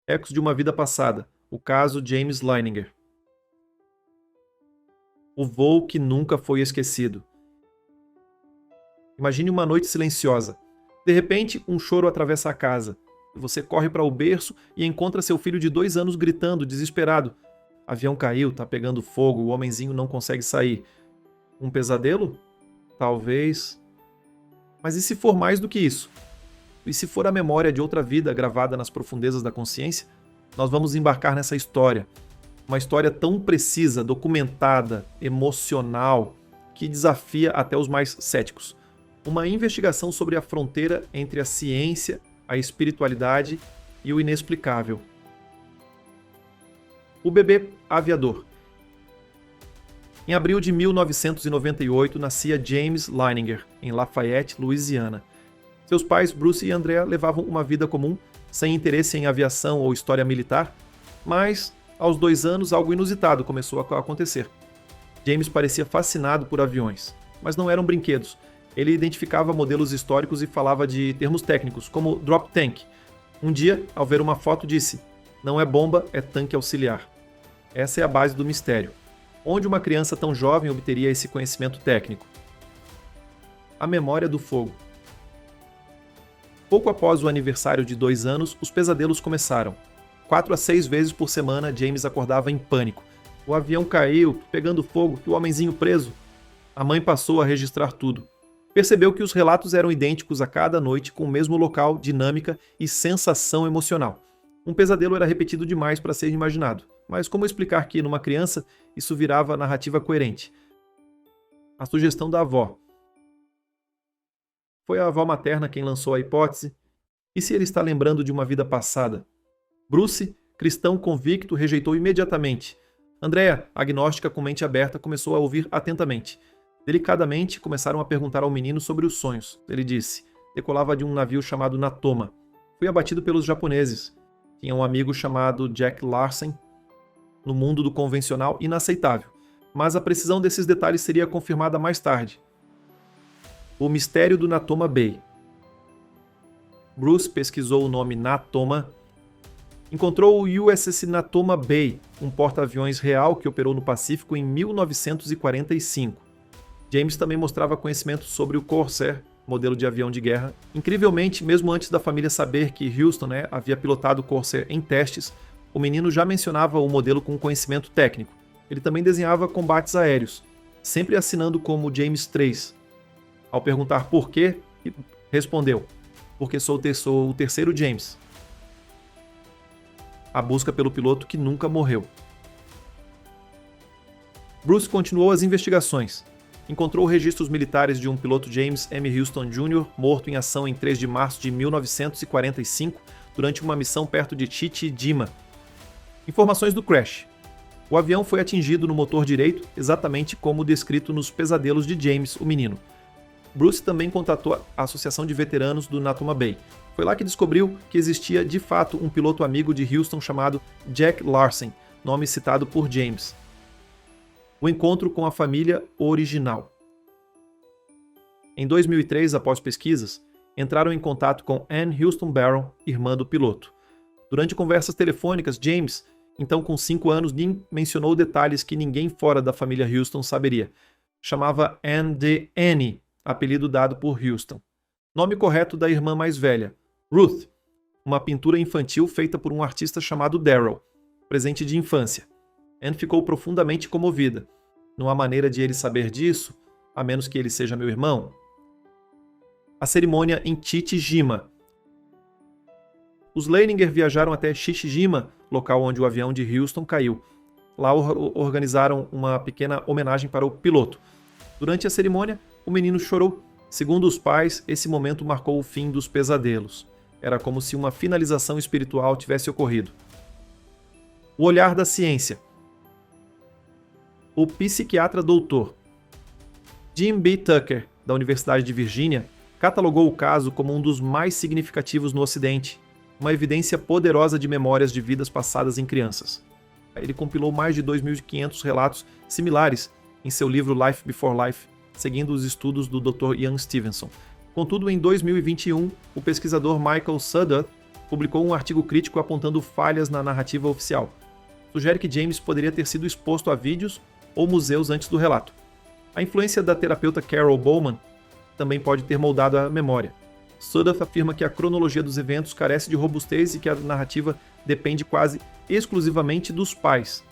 Ecos de uma vida passada. O caso James Leininger. O voo que nunca foi esquecido. Imagine uma noite silenciosa. De repente, um choro atravessa a casa. Você corre para o berço e encontra seu filho de 2 anos gritando, desesperado. Avião caiu, tá pegando fogo, o homenzinho não consegue sair. Um pesadelo? Talvez. Mas e se for mais do que isso? E se for a memória de outra vida gravada nas profundezas da consciência? Nós vamos embarcar nessa história. Uma história tão precisa, documentada, emocional, que desafia até os mais céticos. Uma investigação sobre a fronteira entre a ciência, a espiritualidade e o inexplicável. O bebê aviador. Em abril de 1998, nascia James Leininger, em Lafayette, Louisiana. Seus pais, Bruce e Andrea, levavam uma vida comum, sem interesse em aviação ou história militar, mas, aos 2 anos, algo inusitado começou a acontecer. James parecia fascinado por aviões, mas não eram brinquedos. Ele identificava modelos históricos e falava de termos técnicos, como drop tank. Um dia, ao ver uma foto, disse: "Não é bomba, é tanque auxiliar." Essa é a base do mistério. Onde uma criança tão jovem obteria esse conhecimento técnico? A memória do fogo. Pouco após o aniversário de 2 anos, os pesadelos começaram. 4 a 6 vezes por semana, James acordava em pânico. O avião caiu, pegando fogo, o homenzinho preso. A mãe passou a registrar tudo. Percebeu que os relatos eram idênticos a cada noite, com o mesmo local, dinâmica e sensação emocional. Um pesadelo era repetido demais para ser imaginado. Mas como explicar que, numa criança, isso virava narrativa coerente? A sugestão da avó. Foi a avó materna quem lançou a hipótese. E se ele está lembrando de uma vida passada? Bruce, cristão convicto, rejeitou imediatamente. Andrea, agnóstica com mente aberta, começou a ouvir atentamente. Delicadamente, começaram a perguntar ao menino sobre os sonhos. Ele disse: "Decolava de um navio chamado Natoma. Fui abatido pelos japoneses. Tinha um amigo chamado Jack Larsen. No mundo do convencional, inaceitável. Mas a precisão desses detalhes seria confirmada mais tarde." O mistério do Natoma Bay. Bruce pesquisou o nome Natoma. Encontrou o USS Natoma Bay, um porta-aviões real que operou no Pacífico em 1945. James também mostrava conhecimento sobre o Corsair, modelo de avião de guerra. Incrivelmente, mesmo antes da família saber que Houston havia pilotado o Corsair em testes, o menino já mencionava o modelo com conhecimento técnico. Ele também desenhava combates aéreos, sempre assinando como James 3. Ao perguntar por quê, respondeu: "Porque sou o terceiro James." A busca pelo piloto que nunca morreu. Bruce continuou as investigações. Encontrou registros militares de um piloto James M. Houston Jr. morto em ação em 3 de março de 1945 durante uma missão perto de Chichi Jima. Informações do crash. O avião foi atingido no motor direito, exatamente como descrito nos pesadelos de James, o menino. Bruce também contatou a Associação de Veteranos do Natoma Bay. Foi lá que descobriu que existia de fato um piloto amigo de Houston chamado Jack Larsen, nome citado por James. O encontro com a família original. Em 2003, após pesquisas, entraram em contato com Ann Houston Barron, irmã do piloto. Durante conversas telefônicas, James, então com 5 anos, mencionou detalhes que ninguém fora da família Houston saberia. Chamava Ann de Annie, apelido dado por Houston. Nome correto da irmã mais velha, Ruth, uma pintura infantil feita por um artista chamado Darrell, presente de infância. Anne ficou profundamente comovida. Não há maneira de ele saber disso, a menos que ele seja meu irmão. A cerimônia em Chichi-jima. Os Leininger viajaram até Chichi-jima, local onde o avião de Houston caiu. Lá organizaram uma pequena homenagem para o piloto. Durante a cerimônia, o menino chorou. Segundo os pais, esse momento marcou o fim dos pesadelos. Era como se uma finalização espiritual tivesse ocorrido. O olhar da ciência. O psiquiatra doutor Jim B. Tucker, da Universidade de Virgínia, catalogou o caso como um dos mais significativos no Ocidente, uma evidência poderosa de memórias de vidas passadas em crianças. Ele compilou mais de 2.500 relatos similares em seu livro Life Before Life, seguindo os estudos do Dr. Ian Stevenson. Contudo, em 2021, o pesquisador Michael Suddeth publicou um artigo crítico apontando falhas na narrativa oficial. Sugere que James poderia ter sido exposto a vídeos ou museus antes do relato. A influência da terapeuta Carol Bowman também pode ter moldado a memória. Sudduth afirma que a cronologia dos eventos carece de robustez e que a narrativa depende quase exclusivamente dos pais.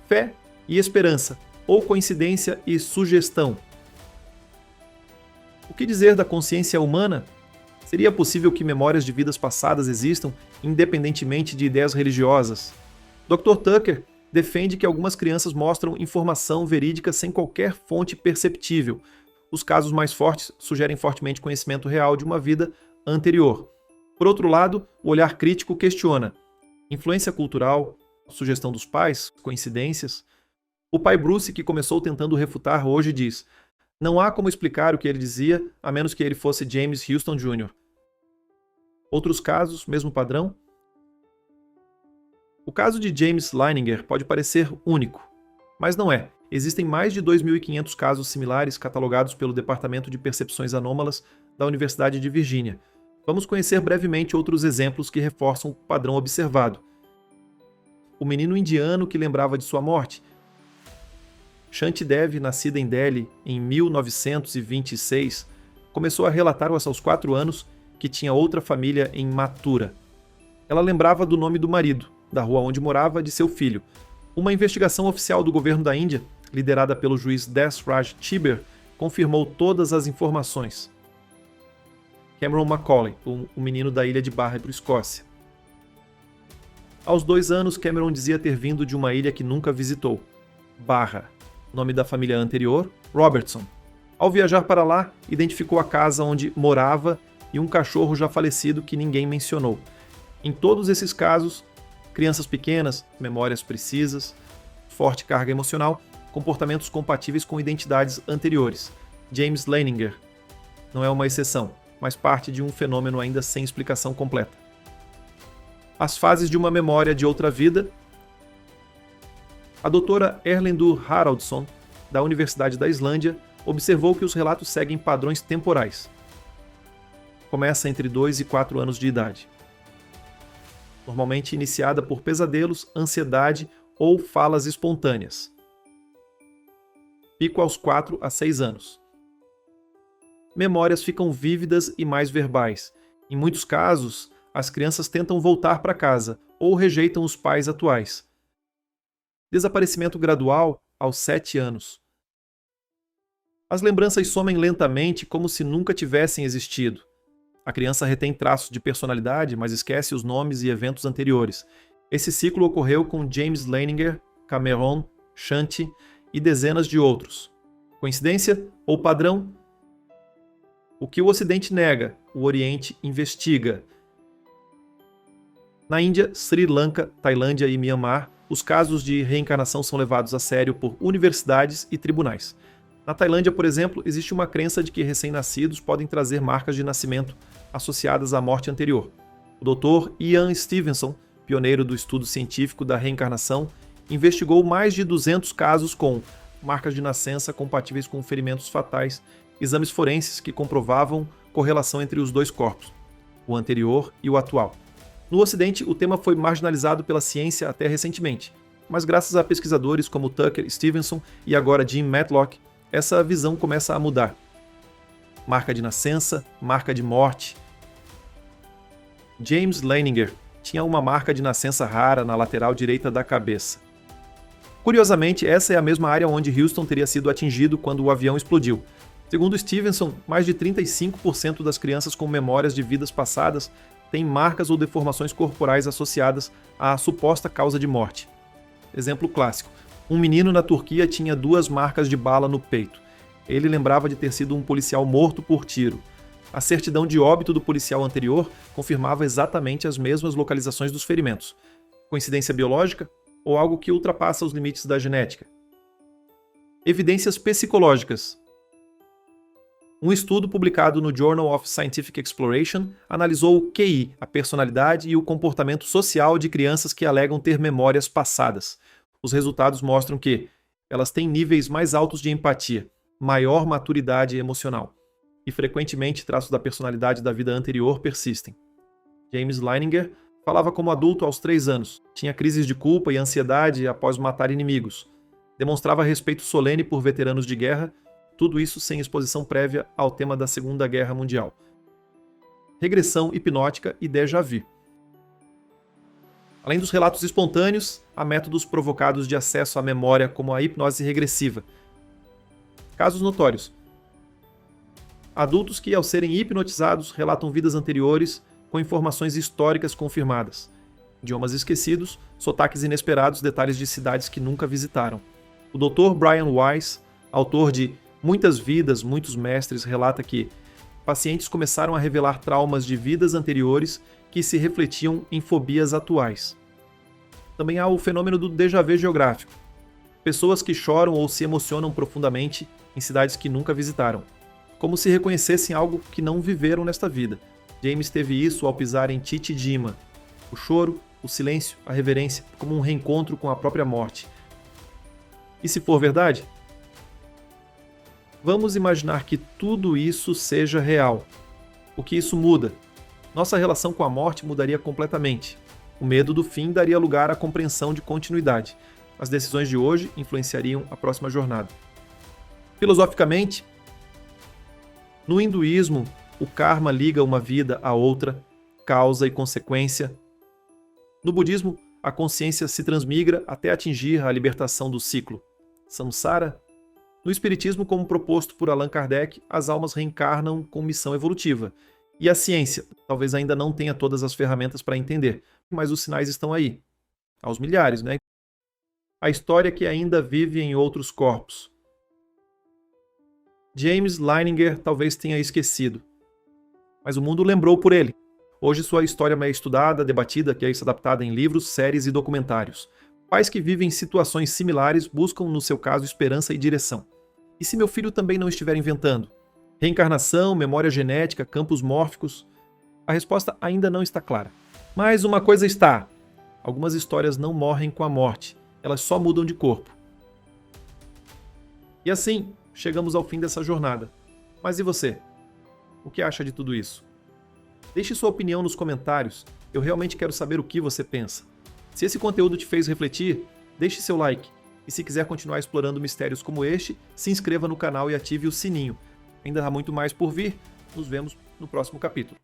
Fé e esperança, ou coincidência e sugestão. O que dizer da consciência humana? Seria possível que memórias de vidas passadas existam, independentemente de ideias religiosas? Dr. Tucker defende que algumas crianças mostram informação verídica sem qualquer fonte perceptível. Os casos mais fortes sugerem fortemente conhecimento real de uma vida anterior. Por outro lado, o olhar crítico questiona: influência cultural, sugestão dos pais, coincidências? O pai Bruce, que começou tentando refutar, hoje diz: não há como explicar o que ele dizia, a menos que ele fosse James Houston Jr. Outros casos, mesmo padrão? O caso de James Leininger pode parecer único, mas não é. Existem mais de 2.500 casos similares catalogados pelo Departamento de Percepções Anômalas da Universidade de Virgínia. Vamos conhecer brevemente outros exemplos que reforçam o padrão observado. O menino indiano que lembrava de sua morte. Shanti Dev, nascida em Delhi em 1926, começou a relatar aos 4 anos que tinha outra família em Mathura. Ela lembrava do nome do marido, da rua onde morava, de seu filho. Uma investigação oficial do governo da Índia, liderada pelo juiz Desraj Chiber, confirmou todas as informações. Cameron Macaulay, o menino da ilha de Barra, Escócia. Aos 2 anos, Cameron dizia ter vindo de uma ilha que nunca visitou, Barra. Nome da família anterior, Robertson. Ao viajar para lá, identificou a casa onde morava e um cachorro já falecido que ninguém mencionou. Em todos esses casos, crianças pequenas, memórias precisas, forte carga emocional, comportamentos compatíveis com identidades anteriores. James Leininger não é uma exceção, mas parte de um fenômeno ainda sem explicação completa. As fases de uma memória de outra vida. A doutora Erlendur Haraldsson, da Universidade da Islândia, observou que os relatos seguem padrões temporais. Começa entre 2 e 4 anos de idade. Normalmente iniciada por pesadelos, ansiedade ou falas espontâneas. Pico aos 4 a 6 anos. Memórias ficam vívidas e mais verbais. Em muitos casos, as crianças tentam voltar para casa ou rejeitam os pais atuais. Desaparecimento gradual aos 7 anos. As lembranças somem lentamente como se nunca tivessem existido. A criança retém traços de personalidade, mas esquece os nomes e eventos anteriores. Esse ciclo ocorreu com James Leininger, Cameron, Shanti e dezenas de outros. Coincidência ou padrão? O que o Ocidente nega, o Oriente investiga. Na Índia, Sri Lanka, Tailândia e Myanmar, os casos de reencarnação são levados a sério por universidades e tribunais. Na Tailândia, por exemplo, existe uma crença de que recém-nascidos podem trazer marcas de nascimento associadas à morte anterior. O Dr. Ian Stevenson, pioneiro do estudo científico da reencarnação, investigou mais de 200 casos com marcas de nascença compatíveis com ferimentos fatais, exames forenses que comprovavam correlação entre os 2 corpos, o anterior e o atual. No Ocidente, o tema foi marginalizado pela ciência até recentemente, mas graças a pesquisadores como Tucker Stevenson e agora Jim Matlock, essa visão começa a mudar. Marca de nascença, marca de morte. James Leininger tinha uma marca de nascença rara na lateral direita da cabeça. Curiosamente, essa é a mesma área onde Houston teria sido atingido quando o avião explodiu. Segundo Stevenson, mais de 35% das crianças com memórias de vidas passadas têm marcas ou deformações corporais associadas à suposta causa de morte. Exemplo clássico. Um menino na Turquia tinha 2 marcas de bala no peito. Ele lembrava de ter sido um policial morto por tiro. A certidão de óbito do policial anterior confirmava exatamente as mesmas localizações dos ferimentos. Coincidência biológica ou algo que ultrapassa os limites da genética? Evidências psicológicas. Um estudo publicado no Journal of Scientific Exploration analisou o QI, a personalidade e o comportamento social de crianças que alegam ter memórias passadas. Os resultados mostram que elas têm níveis mais altos de empatia, maior maturidade emocional, e frequentemente traços da personalidade da vida anterior persistem. James Leininger falava como adulto aos 3 anos, tinha crises de culpa e ansiedade após matar inimigos, demonstrava respeito solene por veteranos de guerra, tudo isso sem exposição prévia ao tema da Segunda Guerra Mundial. Regressão hipnótica e déjà vu. Além dos relatos espontâneos, há métodos provocados de acesso à memória, como a hipnose regressiva. Casos notórios: adultos que, ao serem hipnotizados, relatam vidas anteriores com informações históricas confirmadas, idiomas esquecidos, sotaques inesperados, detalhes de cidades que nunca visitaram. O Dr. Brian Weiss, autor de Muitas Vidas, Muitos Mestres, relata que pacientes começaram a revelar traumas de vidas anteriores que se refletiam em fobias atuais. Também há o fenômeno do déjà vu geográfico. Pessoas que choram ou se emocionam profundamente em cidades que nunca visitaram, como se reconhecessem algo que não viveram nesta vida. James teve isso ao pisar em Chichi Jima. O choro, o silêncio, a reverência, como um reencontro com a própria morte. E se for verdade? Vamos imaginar que tudo isso seja real. O que isso muda? Nossa relação com a morte mudaria completamente. O medo do fim daria lugar à compreensão de continuidade. As decisões de hoje influenciariam a próxima jornada. Filosoficamente, no hinduísmo, o karma liga uma vida à outra, causa e consequência. No budismo, a consciência se transmigra até atingir a libertação do ciclo. Samsara. No espiritismo, como proposto por Allan Kardec, as almas reencarnam com missão evolutiva. E a ciência talvez ainda não tenha todas as ferramentas para entender, mas os sinais estão aí, aos milhares, né? A história que ainda vive em outros corpos. James Leininger talvez tenha esquecido, mas o mundo lembrou por ele. Hoje sua história é estudada, debatida, que é adaptada em livros, séries e documentários. Pais que vivem situações similares buscam, no seu caso, esperança e direção. E se meu filho também não estiver inventando? Reencarnação, memória genética, campos mórficos? A resposta ainda não está clara. Mas uma coisa está: algumas histórias não morrem com a morte, elas só mudam de corpo. E assim, chegamos ao fim dessa jornada. Mas e você? O que acha de tudo isso? Deixe sua opinião nos comentários, eu realmente quero saber o que você pensa. Se esse conteúdo te fez refletir, deixe seu like. E se quiser continuar explorando mistérios como este, se inscreva no canal e ative o sininho. Ainda há muito mais por vir, nos vemos no próximo capítulo.